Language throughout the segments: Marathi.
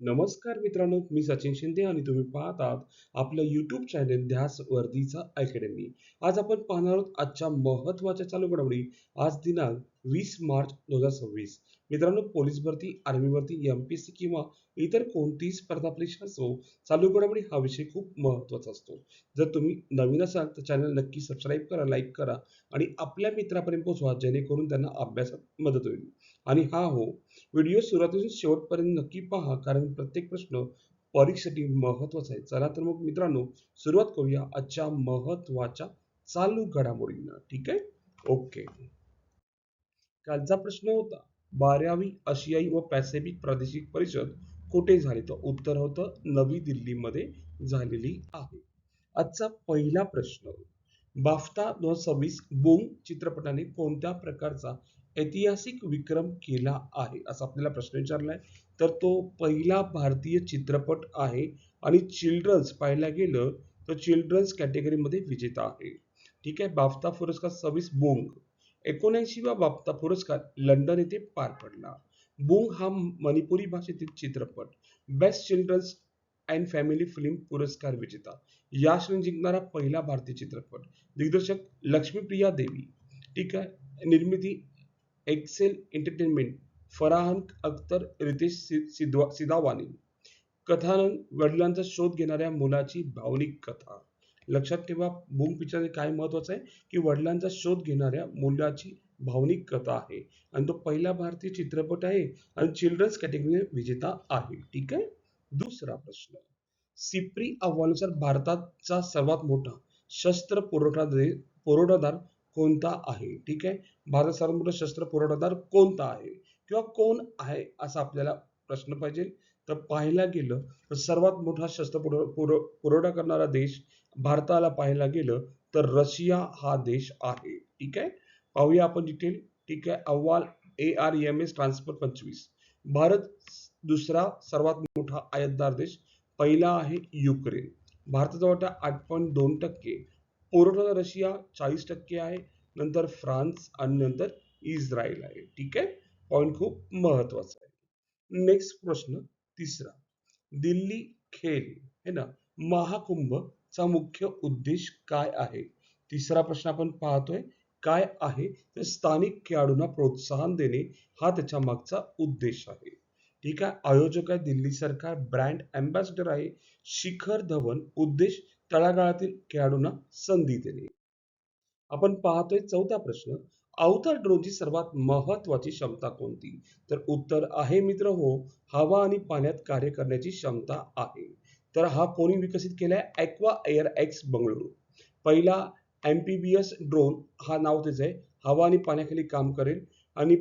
नमस्कार मित्रांनो, मी सचिन शिंदे आणि तुम्ही पाहत आहात आपलं YouTube चॅनल ध्यास वर्धीचा अकॅडमी. आज आपण पाहणार आहोत आजच्या महत्त्वाच्या चालू घडामोडी. आज दिनांक 20 मार्च 2026. मित्रांनो, पोलीस भरती, आर्मी भरती, MPSC किंवा इतर कोणतीही स्पर्धा परीक्षा असो, चालू घडामोडी हा विषय खूप महत्त्वाचा असतो. जर तुम्ही नवीन असाल तर चॅनल नक्की सबस्क्राईब करा, लाईक करा आणि आपल्या मित्रापर्यंत पोहोचवा जेणेकरून त्यांना अभ्यासात मदत होईल. आणि व्हिडिओ सुरुवातीपासून शेवटपर्यंत नक्की पहा कारण प्रत्येक प्रश्न परीक्षेसाठी महत्वाचा आहे. चला तर मग मित्रांनो, सुरुवात करूया आजच्या महत्वाच्या चालू घडामोडींना. ठीक आहे. ओके. कालचा प्रश्न होता, 12वी आशियाई व पॅसिफिक प्रादेशिक परिषद कुठे झाली? तर उत्तर होतं नवी दिल्लीमध्ये झालेली आहे. आजचा पहिला प्रश्न, बाफ्टा 2026 बूम चित्रपटाने कोणत्या प्रकारचा ऐतिहासिक विक्रम केला आहे असा आपल्याला प्रश्न विचारलाय. तर तो पहिला भारतीय चित्रपट आहे आणि चिल्ड्रन्स पाहायला गेलं तर चिल्ड्रन्स कॅटेगरीमध्ये विजेता आहे. ठीक आहे. बाफ्ता पुरस्कार 26 बुंग 79वा बाफ्ता पुरस्कार लंडन येथे पार पडला. बुंग हा मणिपुरी भाषेतील चित्रपट best children's and family film पुरस्कार विजेता, या श्रेणी जिंकणारा पहिला भारतीय चित्रपट. दिग्दर्शक लक्ष्मीप्रिया देवी. ठीक आहे. निर्मिती एक्सेल एंटरटेनमेंट, फराहान अख्तर, रितेश सिदावानी. कथानक, वडिलांचा शोध घेणाऱ्या मुलाची भावनिक कथा. लक्षात ठेवा, बूम पिक्चर काय महत्वाचं आहे की वडिलांचा शोध घेणाऱ्या मुलाची भावनिक कथा आहे आणि तो पहिला भारतीय चित्रपट आहे आणि चिल्ड्रन्स कॅटेगरी विजेता आहे. ठीक आहे. दुसरा प्रश्न, सिप्री अहवालानुसार भारताचा सर्वात मोठा शस्त्र पुरवठादार कोणता आहे? ठीक आहे. भारतात सर्वात मोठा शस्त्र पुरवठादार कोणता आहे किंवा कोण आहे असा आपल्याला प्रश्न पाहिजे. तर पाहायला गेलं तर सर्वात मोठा शस्त्र पुरवठा करणारा देश भारताला पाहायला गेलं तर रशिया हा देश आहे. ठीक आहे. पाहूया आपण डिटेल. ठीक आहे. अहवाल ARMS ट्रान्सफर 25. भारत दुसरा सर्वात मोठा आयातदार देश, पहिला आहे युक्रेन. भारताचा वाटा 8.2%, पुरवठा रशिया 40% आहे, नंतर फ्रान्स आणि नंतर इस्रायल आहे. ठीक आहे. पॉइंट खूप महत्वाचा आहे. नेक्स्ट प्रश्न तिसरा, दिल्ली खेल है ना महाकुंभचा मुख्य उद्देश काय आहे? तिसरा प्रश्न आपण पाहतोय, काय आहे तर स्थानिक खेळाडूंना प्रोत्साहन देणे हा त्याच्या मागचा उद्देश आहे. ठीक आहे. आयोजक आहे दिल्ली सरकार, ब्रँड अँबॅसेडर आहे शिखर धवन, उद्देश तळागाळातील खेळाडूंना संधी देणे. आपण पाहतोय चौथा प्रश्न, अवतर ड्रोनची सर्वात महत्वाची क्षमता कोणती? तर उत्तर आहे मित्र हो, हवा आणि पाण्यात कार्य करण्याची क्षमता आहे. तर हा कोणी विकसित केलाय? Aqua air x Bengaluru. पहिला एम्फिबियस ड्रोन, हा नाव त्याचं आहे, हवा आणि पाण्याखाली काम करेल आणि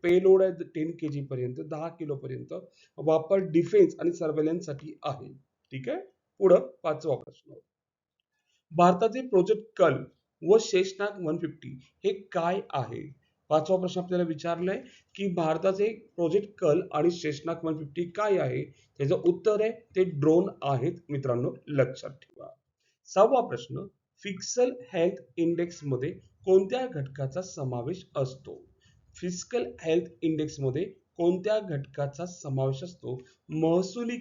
पेलोड आहे 10 kg पर्यंत, 10 किलो पर्यंत. वापर डिफेन्स आणि सर्वेलन्स साठी आहे. ठीक आहे. पुढं पाचवा प्रश्न, भारताचे प्रोजेक्ट कल व शेषनाग 150 हे काय आहे? पाचवा प्रश्न आपल्याला विचारलाय की भारताचे प्रोजेक्ट कल आणि शेषनाग 150 काय आहे? त्याचं उत्तर आहे ते ड्रोन आहेत मित्रांनो, लक्षात ठेवा. सहावा प्रश्न, फिक्सल हेल्थ इंडेक्स मध्ये कोणत्या घटकाचा समावेश असतो? फिस्कल हेल्थ इंडेक्स मध्ये कोणत्या घटकाचा समावेश असतो? महसुली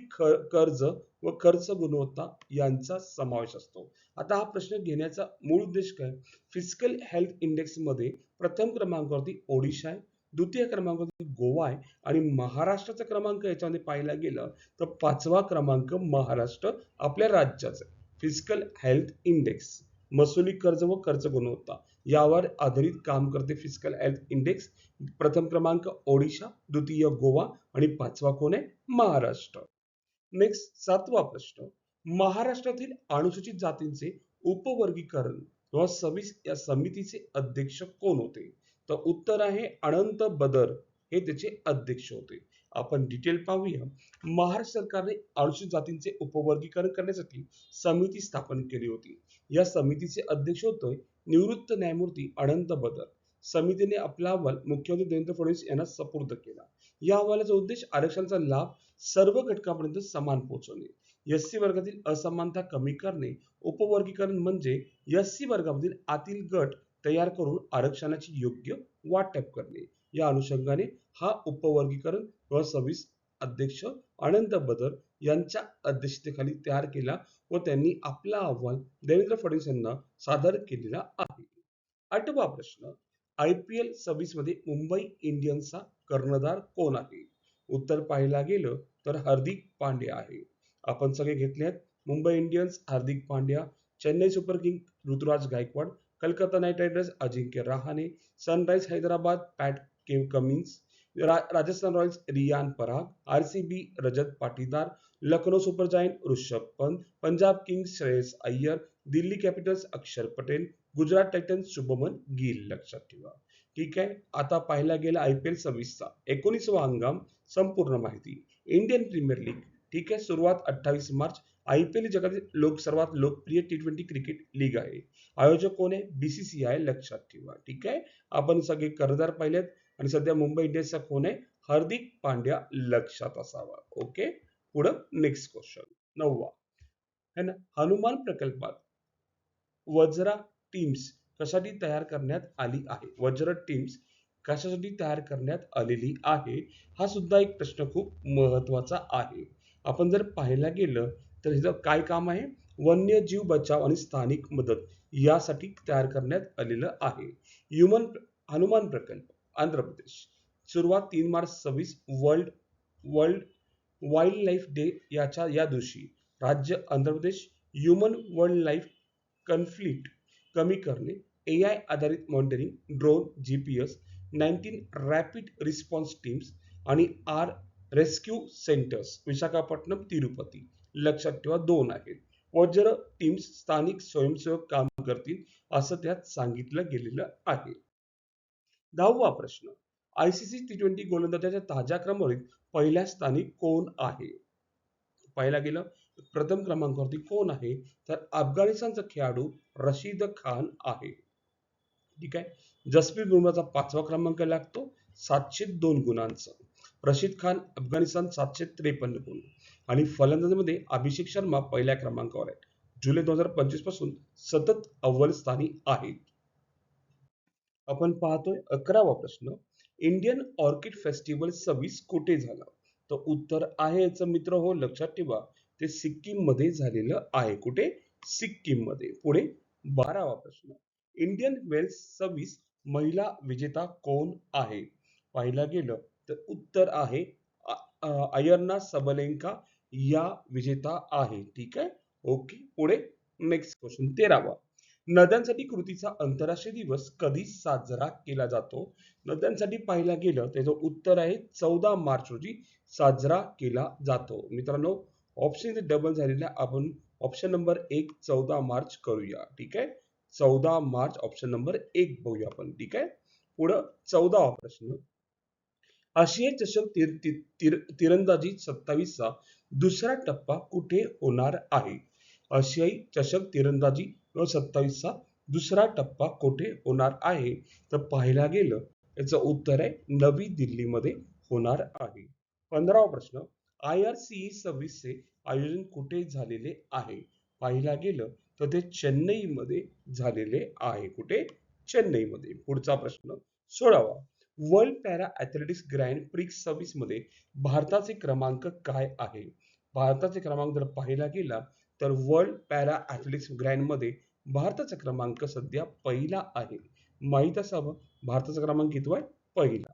कर्ज व खर्च गुणवत्ता यांचा समावेश असतो. आता हा प्रश्न घेण्याचा मूळ उद्देश काय? फिस्कल हेल्थ इंडेक्स मध्ये प्रथम क्रमांकावरती ओडिशा आहे, द्वितीय क्रमांकावरती गोवा आहे आणि महाराष्ट्राचा क्रमांक याच्यामध्ये पाहायला गेलं तर पाचवा क्रमांक महाराष्ट्र आपल्या राज्याचा आहे. फिस्कल हेल्थ इंडेक्स, महसुली कर्ज व खर्च गुणवत्ता यावर आधारित काम करते फिस्कल हेल्थ इंडेक्स. प्रथम क्रमांक ओडिशा, द्वितीय गोवा आणि पाचवा कोण आहे? महाराष्ट्र. नेक्स्ट सातवा प्रश्न, महाराष्ट्रातील अनुसूचित जातींचे उपवर्गीकरण 2026 या समितीचे अध्यक्ष कोण होते? तर उत्तर आहे अनंत बदर, हे त्याचे अध्यक्ष होते. आपण डिटेल पाहूया. महाराष्ट्र सरकारने अनुसूचित जातींचे उपवर्गीकरण करण्यासाठी समिती स्थापन केली होती. या समितीचे अध्यक्ष होते निवृत्त न्यायमूर्ती अनंत बदर. समितीने आपला अहवाल मुख्यमंत्री देवेंद्र फडणवीस यांना सुपूर्द केला. या अहवालाचा उद्देश आरक्षणाचा लाभ सर्व घटकांपर्यंत समान पोहोचवणे, एससी वर्गातील असमानता कमी करणे, उपवर्गीकरण म्हणजे एससी वर्गामधील आतील गट तयार करून आरक्षणाची योग्य वाटप करणे. या अनुषंगाने हा उपवर्गीकरण 2026 अध्यक्ष अनंत बदर यांच्या अध्यक्षतेखाली तयार केला व त्यांनी आपला अहवाल देवेंद्र फडणवीस यांना सादर केलेला आहे. आठवा प्रश्न, IPL 26 मध्ये मुंबई इंडियन्सचा कर्णधार कोण आहे? उत्तर पाहायला गेलं तर हार्दिक पांड्या आहे. आपण सगळे घेतले आहेत. Mumbai Indians Hardik Pandya, Chennai Super King Ruturaj Gaikwad, Calcutta Knight Riders Ajinkya Rahane, Sunrise Hyderabad Pat Cummins, Rajasthan Royals Riyan Parag, RCB Rajat Patidar, Lucknow Super Giant Rishabh Pant, Punjab Kings Shreyas Iyer, Delhi Capitals Akshar Patel, Gujarat Titans Shubman Gill. लक्षात ठेवा. ठीक आहे. आता पाहायला गेला IPL 26 चा 19वा हंगाम संपूर्ण माहिती. Indian Premier League. ठीक आहे. सुरुवात 28 मार्च. IPL ही जगातील सर्वात लोकप्रिय T20 क्रिकेट लीग आहे. आयोजक कोण आहे? BCCI. लक्षात ठेवा. ठीक आहे. आपण सगळे कर्णधार पाहिलेत आणि सध्या मुंबई इंडियन्सचा कोण आहे? हार्दिक पांड्या. लक्षात असावा. ओके. पुढं नेक्स्ट क्वेश्चन 9वा है ना. हनुमान प्रकल्पात वज्रा टीम्स कशासाठी तयार करण्यात आली आहे? वज्र टीम्स कशासाठी तयार करण्यात आलेली आहे? हा सुद्धा एक प्रश्न खूप महत्वाचा आहे. आपण जर पाहायला गेलं तर हिचं काय काम आहे? वन्यजीव बचाव आणि स्थानिक मदत यासाठी तयार करण्यात आलेलं आहे. हनुमान प्रकल्प आंध्र प्रदेश. सुरुवात 3 मार्च 26 world world wildlife day या दिवशी राज्य Andhra Pradesh. Human world life conflict कमी करणे, AI आधारित monitoring, drone, GPS, 19 rapid response teams आणि R rescue centres Visakhapatnam Tirupati. लक्षात ठेवा 2 आहेत. वज्र टीम्स स्थानिक स्वयंसेवक काम करतील असं त्यात सांगितलं गेलेलं आहे. 10वा प्रश्न, ICC T20 गोलंदाजाच्या ताज्या क्रमवारीत पहिल्या स्थानी कोण आहे? पाहायला गेलं प्रथम क्रमांकावरती कोण आहे? तर अफगाणिस्तानचा खेळाडू रशीद खान आहे. ठीक आहे. जसप्रीत बुमराचा 5वा क्रमांक लागतो 702 गुणांचा. रशीद खान अफगाणिस्तान 753 गुण. आणि फलंदाजीमध्ये अभिषेक शर्मा पहिल्या क्रमांकावर आहे. जुलै 2025 पासून सतत अव्वल स्थानी आहेत. आपण पाहतोय 11वा प्रश्न, इंडियन ऑर्किड फेस्टिवल 26 कुठे झाला? तर उत्तर आहे याचं मित्र हो. लक्षात ठेवा ते सिक्कीम मध्ये झालेलं आहे. कुठे? सिक्कीम मध्ये. पुढे 12वा प्रश्न, इंडियन वेल्स 26 महिला विजेता कोण आहे? पाहिला गेलं तर उत्तर आहे अयर्ना सबलेंका या विजेता आहे. ठीक आहे. ओके. पुढे नेक्स्ट क्वेश्चन 13वा, नद्यांसाठी कृतीचा आंतरराष्ट्रीय दिवस कधी साजरा केला जातो? नद्यांसाठी पाहायला गेलं त्याचं उत्तर आहे 14 मार्च रोजी साजरा केला जातो. मित्रांनो ऑप्शन डबल झालेला, आपण ऑप्शन नंबर 1 14 मार्च करूया. ठीक आहे. 14 मार्च ऑप्शन नंबर 1 बघूया आपण. ठीक आहे. पुढं 14वा प्रश्न, आशिया चषक तिरंदाजी 27 चा दुसरा टप्पा कुठे होणार आहे? आशियाई चषक तिरंदाजी 27 चा दुसरा टप्पा कुठे होणार आहे? तर पाहायला गेलं याचं उत्तर आहे नवी दिल्लीमध्ये होणार आहे. 15वा प्रश्न, IRCE 26 चे आयोजन कुठे झालेले आहे? पाहायला गेलं तर ते चेन्नईमध्ये झालेले आहे. कुठे? चेन्नईमध्ये. पुढचा प्रश्न 16वा, world para athletics grand prix 26 मध्ये भारताचे क्रमांक काय आहे? भारताचे क्रमांक जर पाहायला गेला तर वर्ल्ड पॅरा ॲथलेटिक्स ग्रँड मध्ये भारताचा क्रमांक सध्या पहिला आहे. माहित असावं भारताचा क्रमांक किती आहे? पहिला.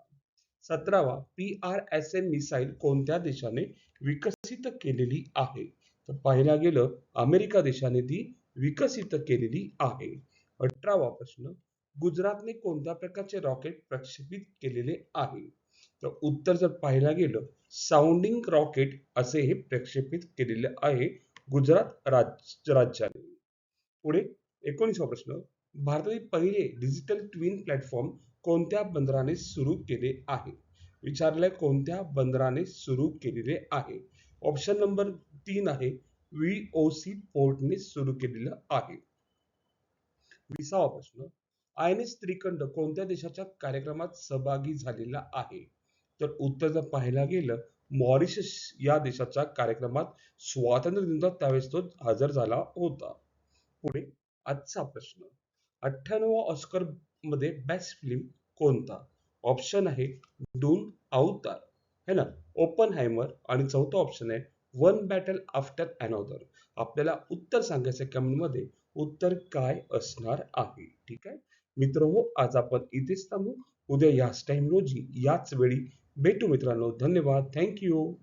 17वा, PRSM मिसाईल कोणत्या देशाने विकसित केलेली आहे? तर पाहायला गेलं अमेरिका देशाने ती विकसित केलेली आहे. 18वा प्रश्न, गुजरातने कोणत्या प्रकारचे रॉकेट प्रक्षेपित केलेले आहे? तर उत्तर जर पाहायला गेलं साऊंडिंग रॉकेट असे हे प्रक्षेपित केलेले आहे गुजरात राज्याने. पुढे 19वा प्रश्न, भारतातील पहिले डिजिटल ट्विन प्लॅटफॉर्म कोणत्या बंदराने सुरू केले आहे? विचारलंय कोणत्या बंदराने सुरू केलेले आहे? ऑप्शन नंबर 3 आहे VOC पोर्टने सुरू केलेलं आहे. 20वा प्रश्न, INS त्रिकंड कोणत्या देशाच्या कार्यक्रमात सहभागी झालेला आहे? तर उत्तर जर पाहायला गेलं मॉरिशस या देशाच्या कार्यक्रमात स्वातंत्र्य दिनात त्यावेळेस तो हजर झाला होता. पुढे आजचा प्रश्न, 98वा ऑस्कर मध्ये बेस्ट फिल्म कोणता? ऑप्शन आहे डून, अवतार, है ना? ओपनहायमर आणि चौथा ऑप्शन आहे वन बॅटल आफ्टर अनॉदर. आपल्याला उत्तर सांगायचं कमेंटमध्ये उत्तर काय असणार आहे. ठीक आहे? मित्रहो, आज आपण इथेच थांबू. उद्या याच टाइम रोजी याच वेळी भेटू मित्रांनो. धन्यवाद. Thank you.